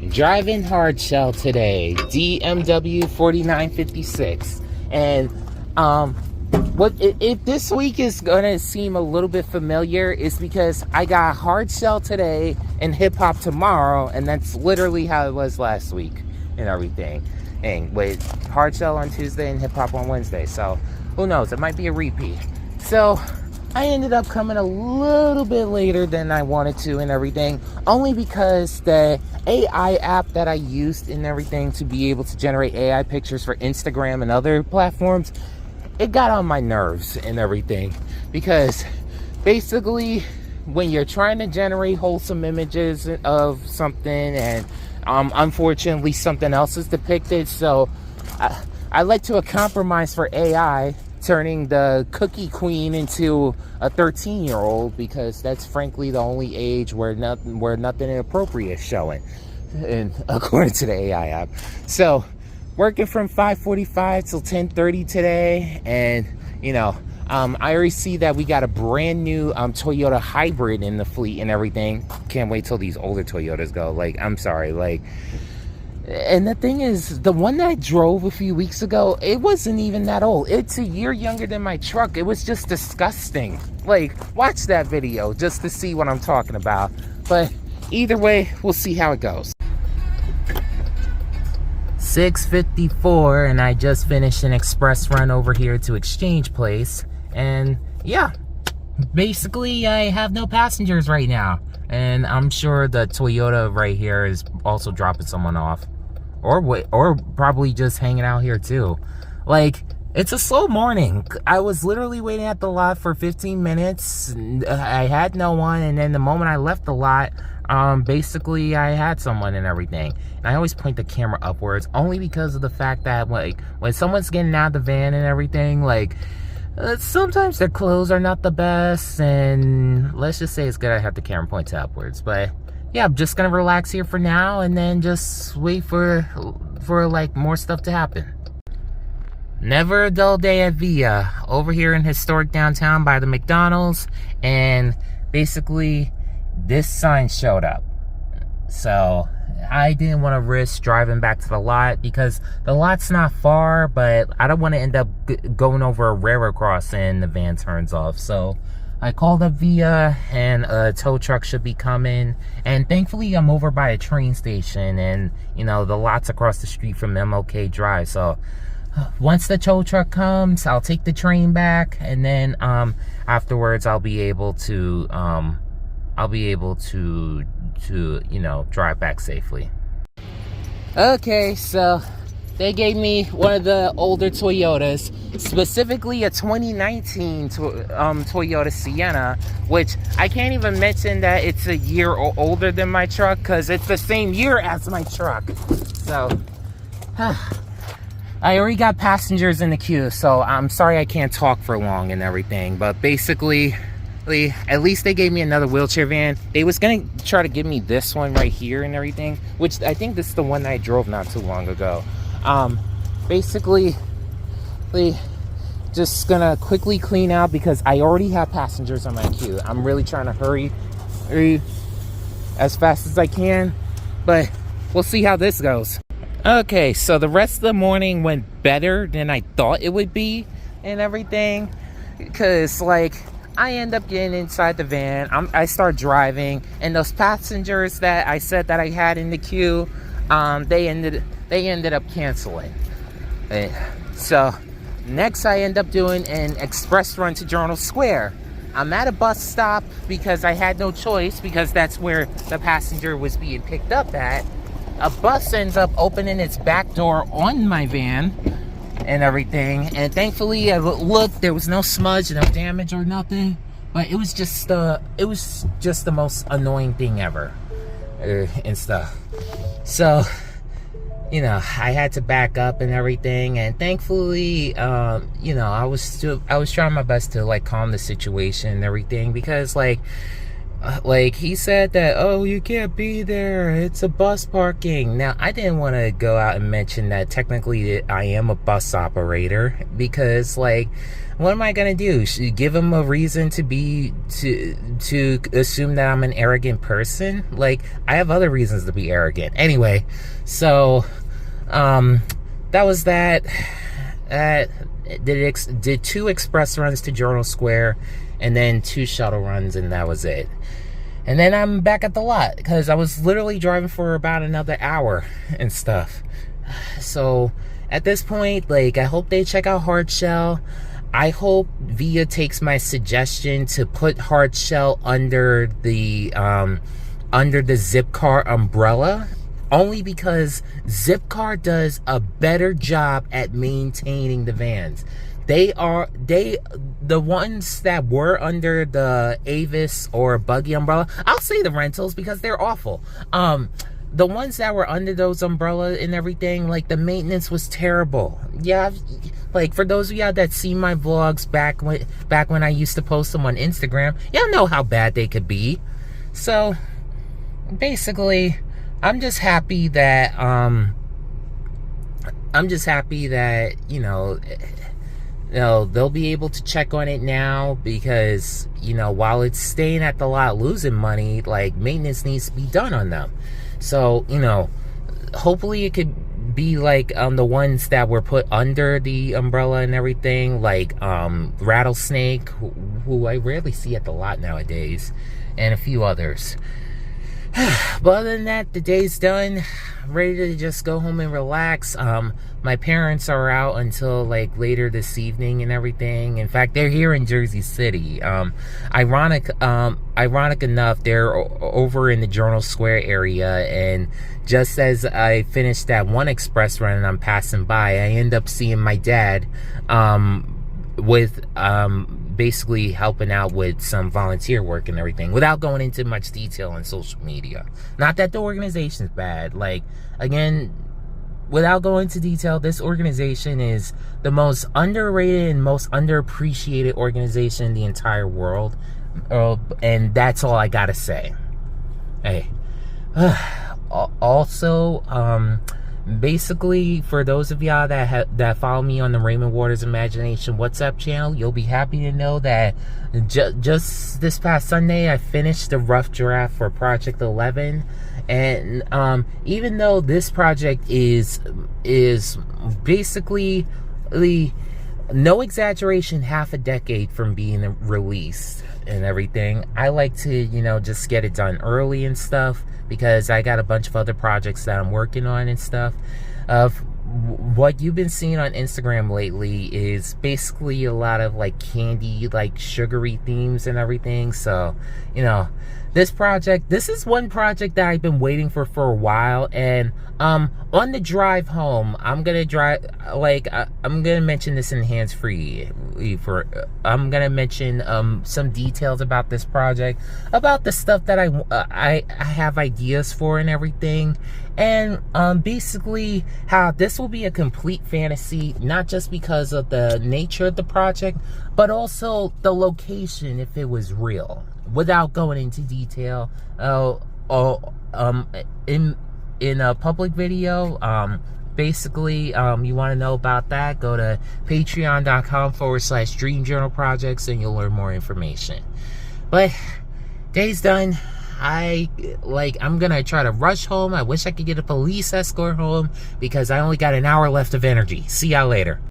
driving hard shell today, DMW 4956. And if this week is gonna seem a little bit familiar, is because I got hard shell today and hip hop tomorrow, and that's literally how it was last week and everything. And with hard shell on Tuesday and hip hop on Wednesday, so who knows, it might be a repeat. So I ended up coming a little bit later than I wanted to and everything, only because the AI app that I used and everything to be able to generate AI pictures for Instagram and other platforms, it got on my nerves and everything. Because basically, when you're trying to generate wholesome images of something and unfortunately something else is depicted, so I led to a compromise for AI, turning the cookie queen into a 13-year-old, because that's frankly the only age where nothing inappropriate is showing, and according to the AI app. So working from 5:45 till 10:30 today, and I already see that we got a brand new Toyota hybrid in the fleet and everything. Can't wait till these older Toyotas go. I'm sorry, and the thing is, the one that I drove a few weeks ago, it wasn't even that old. It's a year younger than my truck. It was just disgusting. Watch that video just to see what I'm talking about. But either way, we'll see how it goes. 6:54, and I just finished an express run over here to Exchange Place. And yeah, basically I have no passengers right now. And I'm sure the Toyota right here is also dropping someone off. Or probably just hanging out here too. It's a slow morning. I was literally waiting at the lot for 15 minutes. I had no one, and then the moment I left the lot, basically I had someone and everything. And I always point the camera upwards, only because of the fact that when someone's getting out of the van and everything, sometimes their clothes are not the best, and let's just say it's good I have the camera pointed upwards. But yeah, I'm just gonna relax here for now, and then just wait for more stuff to happen. Never a dull day at Via, over here in historic downtown by the McDonald's, and basically this sign showed up. So I didn't want to risk driving back to the lot, because the lot's not far, but I don't want to end up going over a railroad crossing and the van turns off. So I called up Via, and a tow truck should be coming. And thankfully, I'm over by a train station, and the lot's across the street from MLK Drive. So once the tow truck comes, I'll take the train back, and then afterwards I'll be able to drive back safely. Okay, so they gave me one of the older Toyotas, specifically a 2019 Toyota Sienna, which I can't even mention that it's a year older than my truck, because it's the same year as my truck. So I already got passengers in the queue, so I'm sorry I can't talk for long and everything. But basically, at least they gave me another wheelchair van. They was gonna try to give me this one right here and everything, which I think this is the one that I drove not too long ago. Basically, just gonna quickly clean out, because I already have passengers on my queue. I'm really trying to hurry as fast as I can, but we'll see how this goes. Okay, so the rest of the morning went better than I thought it would be and everything, because I end up getting inside the van. I start driving, and those passengers that I said that I had in the queue, they ended up canceling. So next, I end up doing an express run to Journal Square. I'm at a bus stop because I had no choice, because that's where the passenger was being picked up at. A bus ends up opening its back door on my van and everything, and thankfully I looked, there was no smudge, no damage or nothing, but it was just the most annoying thing ever and stuff. So I had to back up and everything, and thankfully I was trying my best to calm the situation and everything, because like, he said that, oh, you can't be there, it's a bus parking. Now, I didn't want to go out and mention that technically I am a bus operator, because, like, what am I gonna do? Should give him a reason to assume that I'm an arrogant person? Like, I have other reasons to be arrogant. Anyway, so that was that. Did 2 express runs to Journal Square, and then 2 shuttle runs, and that was it. And then I'm back at the lot, because I was literally driving for about another hour and stuff. So at this point, like, I hope they check out Hard Shell. I hope Via takes my suggestion to put Hard Shell under the Zipcar umbrella, only because Zipcar does a better job at maintaining the vans. The ones that were under the Avis or Buggy umbrella, I'll say the rentals because they're awful. The ones that were under those umbrellas and everything, like, the maintenance was terrible. Yeah, like, for those of y'all that see my vlogs back when I used to post them on Instagram, y'all know how bad they could be. So basically, I'm just happy that you know, they'll be able to check on it now, because, you know, while it's staying at the lot losing money, like, maintenance needs to be done on them. So, you know, hopefully it could be like the ones that were put under the umbrella and everything, like Rattlesnake, who I rarely see at the lot nowadays, and a few others. But other than that, the day's done. Ready to just go home and relax. My parents are out until, like, later this evening and everything. In fact, they're here in Jersey City. Ironic enough, they're over in the Journal Square area, and just as I finished that one express run and I'm passing by, I end up seeing my dad with basically helping out with some volunteer work and everything, without going into much detail on social media. Not that the organization's bad. Like, again, without going into detail, this organization is the most underrated and most underappreciated organization in the entire world. And that's all I gotta say. Hey. Also, basically, for those of y'all that follow me on the Raymond Waters Imagination WhatsApp channel, you'll be happy to know that just this past Sunday, I finished the rough draft for Project 11. And even though this project is basically, no exaggeration, half a decade from being released and everything, I like to, you know, just get it done early and stuff, because I got a bunch of other projects that I'm working on and stuff. What you've been seeing on Instagram lately is basically a lot of, like, candy, like, sugary themes and everything. So, you know, this is one project that I've been waiting for a while. And on the drive home, I'm gonna mention this in hands-free. I'm gonna mention some details about this project, about the stuff that I have ideas for and everything, and basically how this will be a complete fantasy, not just because of the nature of the project, but also the location, if it was real, without going into detail. In a public video, basically, you want to know about that, go to patreon.com/Dream Journal Projects, and you'll learn more information. But day's done. I'm gonna try to rush home. I wish I could get a police escort home, because I only got an hour left of energy. See y'all later.